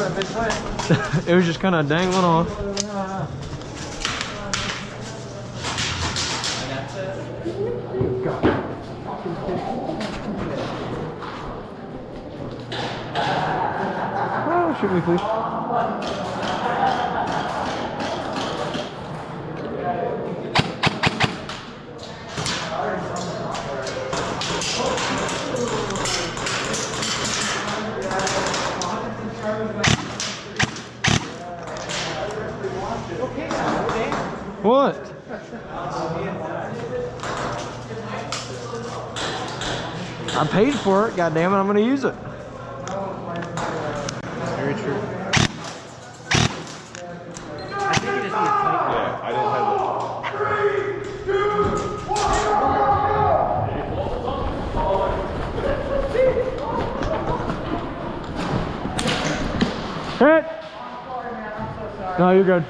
It was just kind of dangling off. Oh, shoot me, please. What? I paid for it, goddammit, I'm gonna use it. Very true. I think it just needs tight. Yeah, I didn't have Hit! No, you're good.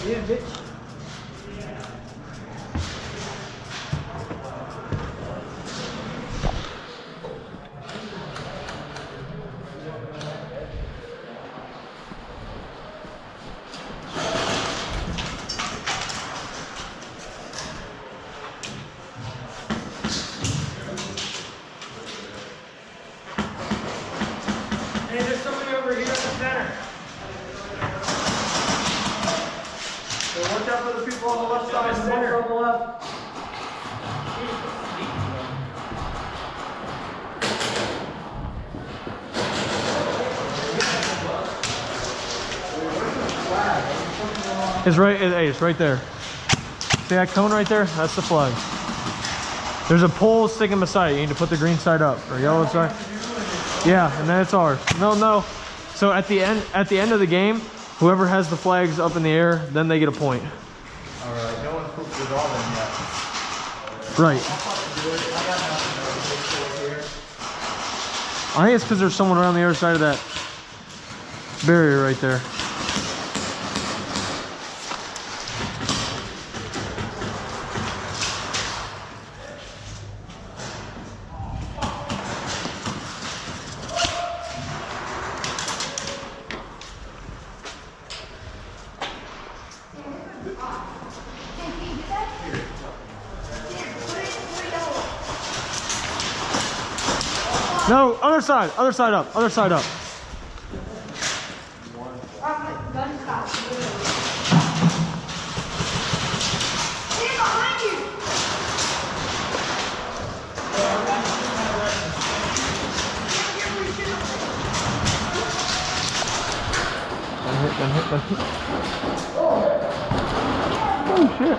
Yeah, bitch. Hey, there's somebody over here in the center. So watch out for the people on the left side, center on the left. It's right, hey, it's right there. See that cone right there? That's the flag. There's a pole sticking beside it. You need to put the green side up or yellow side. Yeah, and then it's ours. No. So at the end of the game, whoever has the flags up in the air, then they get a point. All right, no one's pooped with all them yet. Right. I think it's because there's someone around the other side of that barrier right there. No, other side up, other side up. Stand behind you. One hit. Oh shit.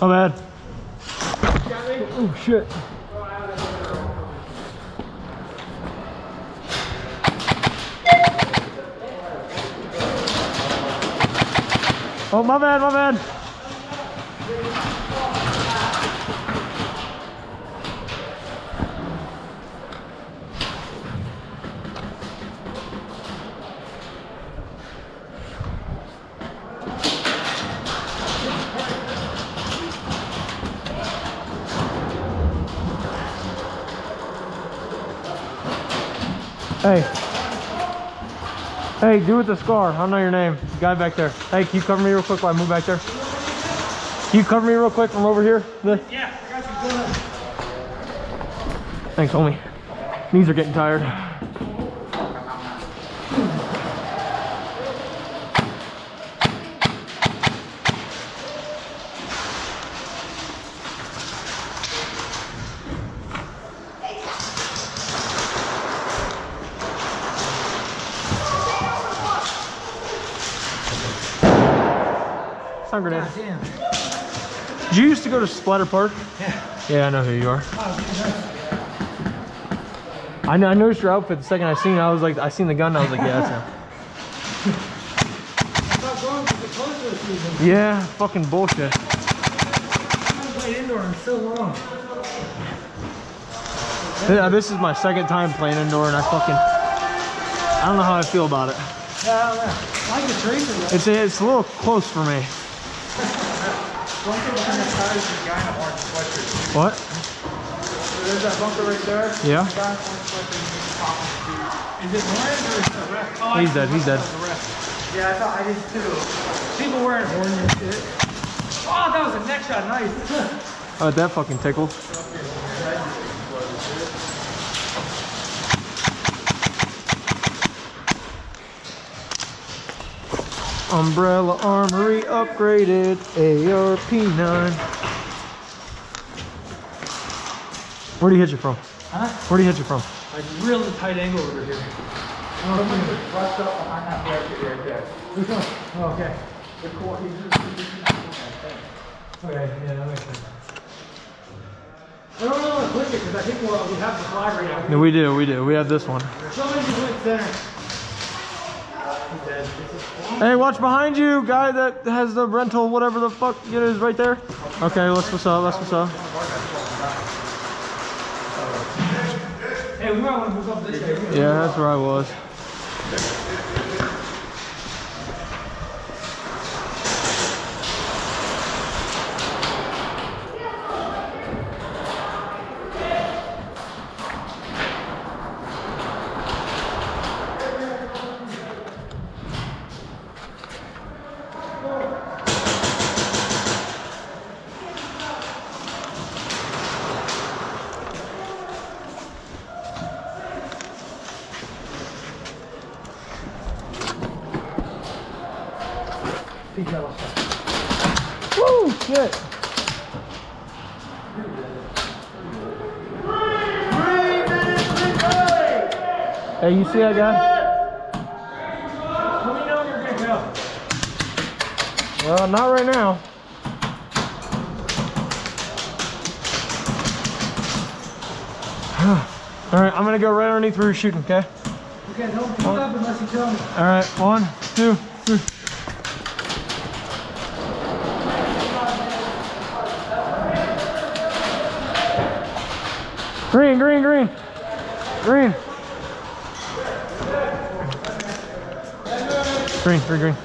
Oh bad. Oh shit. Oh my bad. Hey, dude with the scar. I don't know your name. Guy back there. Hey, can you cover me real quick while I move back there? Can you cover me real quick from over here? Yeah, I got you. Go ahead. Thanks, homie. Knees are getting tired. Hand grenade. Damn. Did you used to go to Splatter Park? Yeah. Yeah, I know who you are. I noticed your outfit the second I seen it. I was like, I seen the gun and I was like, yeah, that's him. I stopped going because the clothes were season. Yeah, fucking bullshit. I haven't played indoor in so long. Yeah, this is my second time playing indoor and I don't know how I feel about it. Yeah, I don't know. I like the tracer though. It's a little close for me. Don't get behind the tires of the guy in a orange sweatshirt. What? So there's that bunker right there. Yeah. The guy in a orange sweatshirt, he's just popping his feet. Is it orange or is it red? Oh, He's dead, he's dead. Yeah, I thought I did too. People wearing orange and shit. Oh, that was a neck shot, nice. Oh, that fucking tickled. Umbrella Armory upgraded ARP9. Where'd he hit you from? Huh? Where'd he hit you from? Like really tight angle over here. Someone just rushed up behind that bracket right there. Which one? Oh, okay. The court, he's just Okay, yeah, that makes sense. I don't really want to click it because I think we have the flag right now. No, we do. We have this one. Somebody just went center. He's dead. Hey, watch behind you, guy that has the rental, whatever the fuck it is right there. Okay, let's what's up, let's what's up. Hey, we might want to move up this way. Yeah, that's where I was. Woo, shit. Hey, you see that guy? Let me know when you're good to go. Well, not right now. All right, I'm gonna go right underneath where you're shooting, okay? Okay, don't pick up unless you tell me. All right, 1, 2, 3. Green, green, green. Green. Green, green, green.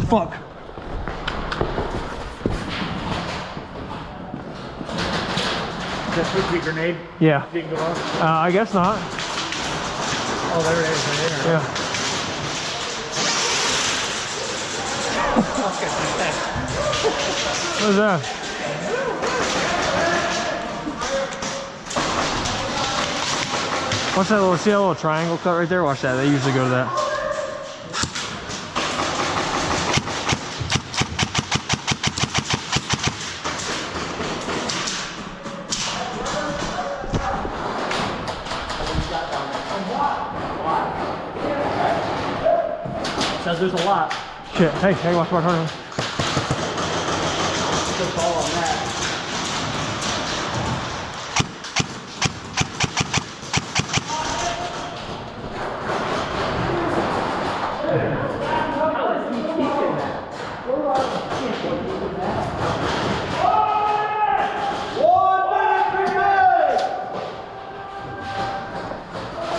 Fuck. That supposed to be a grenade? Yeah. Didn't go off? I guess not. Oh, there it is. Right there. Yeah. What is that? What's that little, see that little triangle cut right there? Watch that, they usually go to that. Says there's a lot. Shit, hey, watch. Put the ball on that.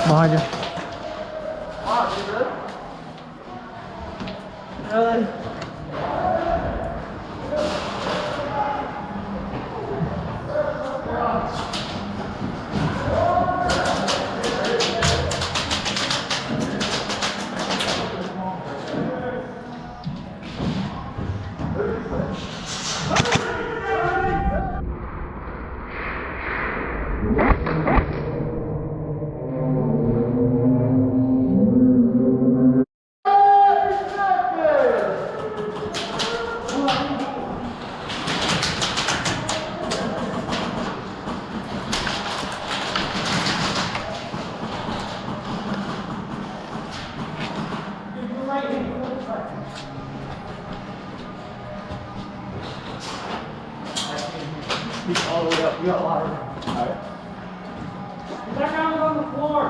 Behind you. He's all the way up. We got a lot of room. Alright. That guy was on the floor.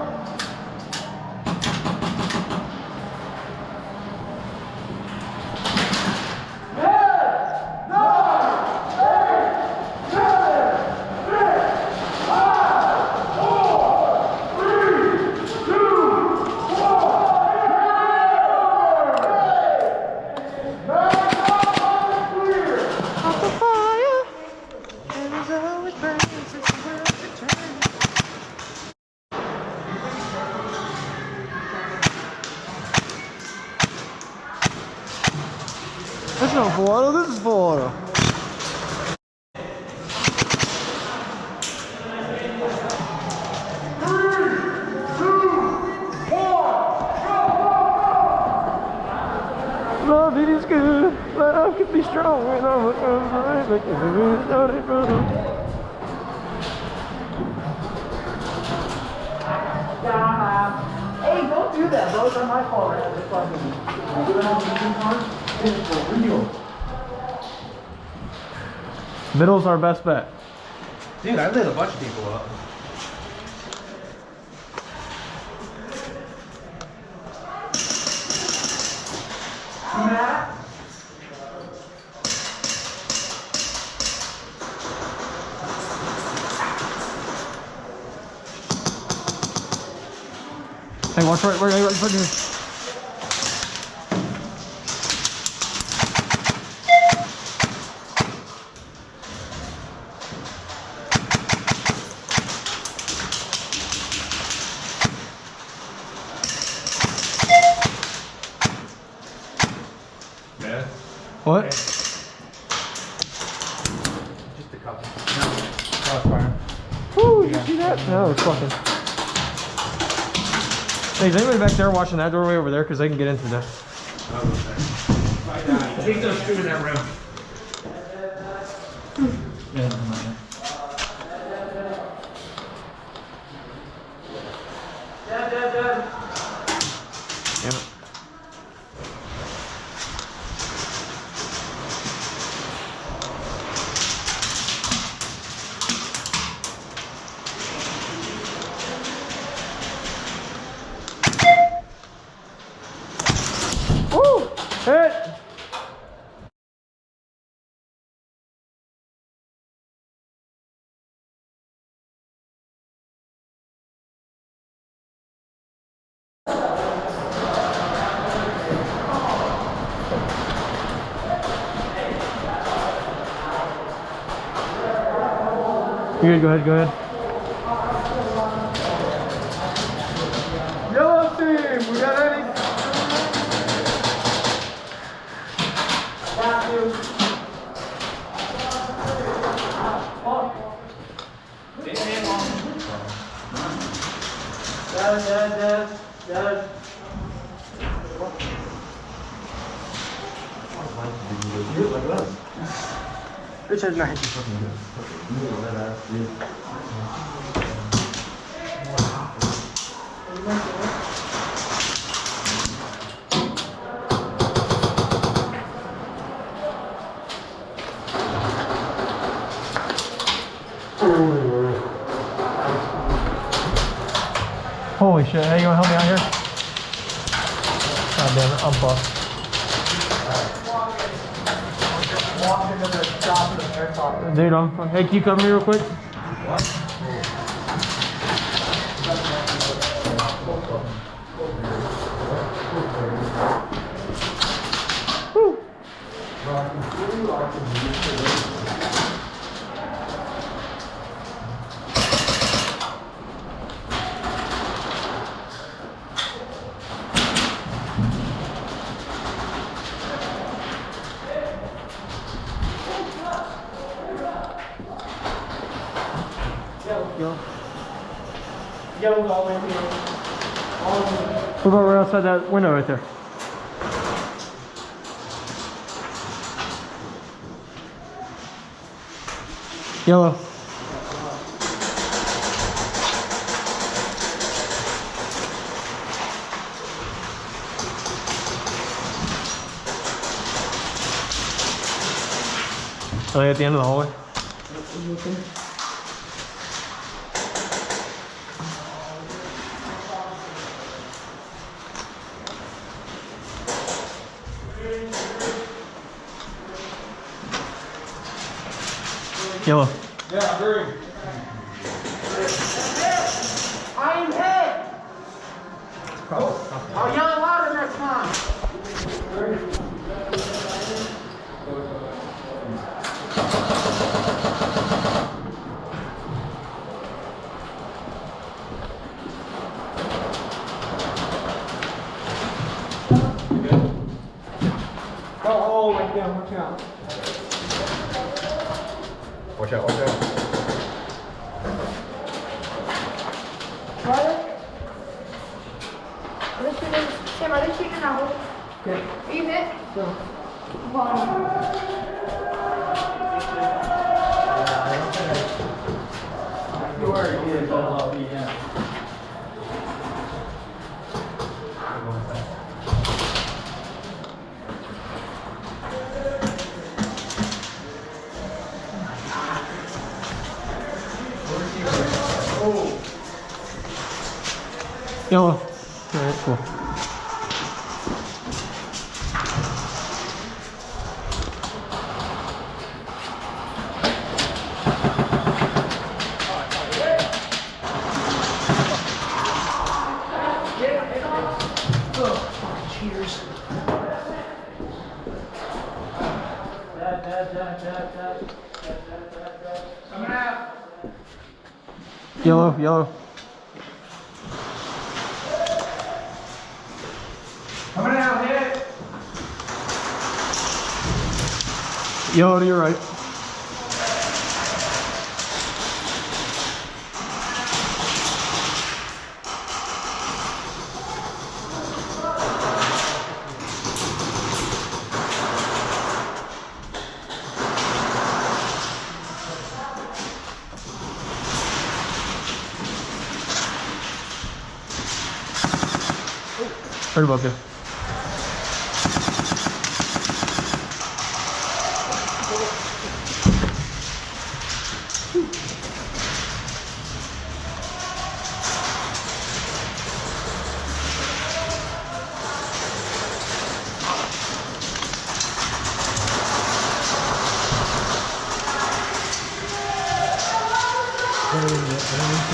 That's not full auto, this is full auto. Love it is good, love can be strong when I'm Hey, don't do that, bro. It's not my fault, right? It's for real. Middle's our best bet. Dude, I lit a bunch of people up. Hey, watch right in front of you. Yeah. What? Just a couple. No. Oh, it's fine. Woo, you see that? No, it's fucking. Hey, is anybody back there watching that doorway over there? Because they can get into that. I think they'll shoot in that room. Yeah, never mind. Damn it. Woo! Hit! You good, go ahead. Yellow team, we got any? Got you. Dead. Richard, nice. Holy shit, hey, you wanna help me out here? God damn it, I'm fucked. Walk into the shop of the Airsoft. Dude, I'm fucked. Hey, can you come here real quick? Woo. Yellow's all in here. All in here. What about right outside that window right there? Yellow. Are they at the end of the hallway? Yellow. Yeah, green. I am hit. I'll yell it louder next time. Oh, right down, watch out. Watch out, watch out. Sam, are they shooting now? Okay. Are you hit? No. You are, yeah. Yellow. Alright, cool. Cheers. Coming out. Yellow, yellow. Coming out, hit. Yellow to your right. Right above you.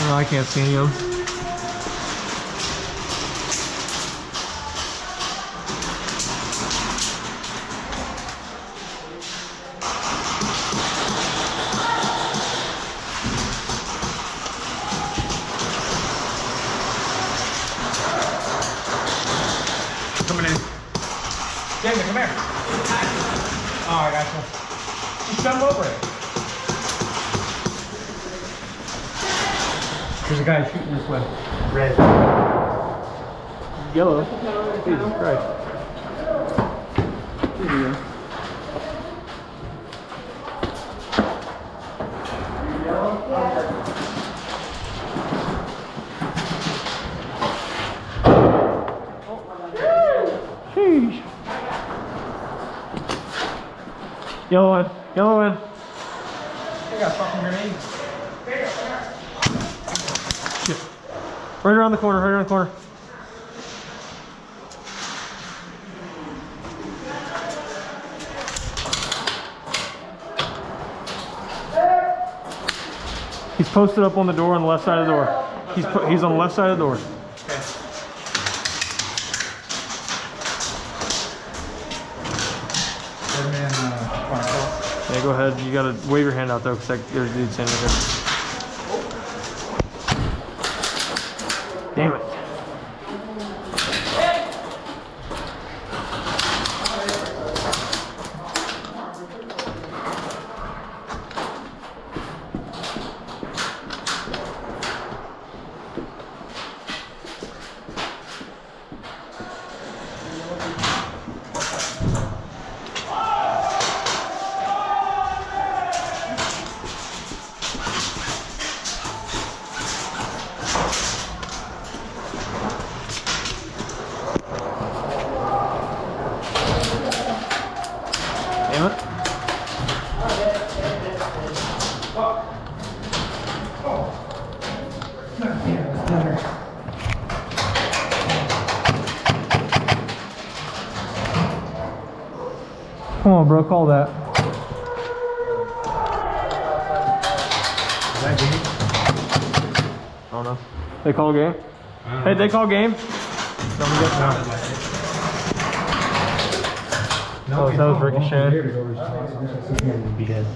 No, I can't see any of them. Coming in. Jamie, come here. Oh, I got you. Just jump over it. There's a guy shooting this way. Red. Yellow. Jesus Christ. Sheesh. Yellow one. Yellow one. They got fucking grenades. Shit. Right around the corner. Right around the corner. He's posted up on the door on the left side of the door. He's on the left side of the door. Yeah, go ahead. You gotta wave your hand out though, because there's a dude standing right there. Damn it. Come on, bro, call that. Is that game? I don't know. They call game? Hey, they call game? Don't get no. Oh, that was ricocheted. Be dead.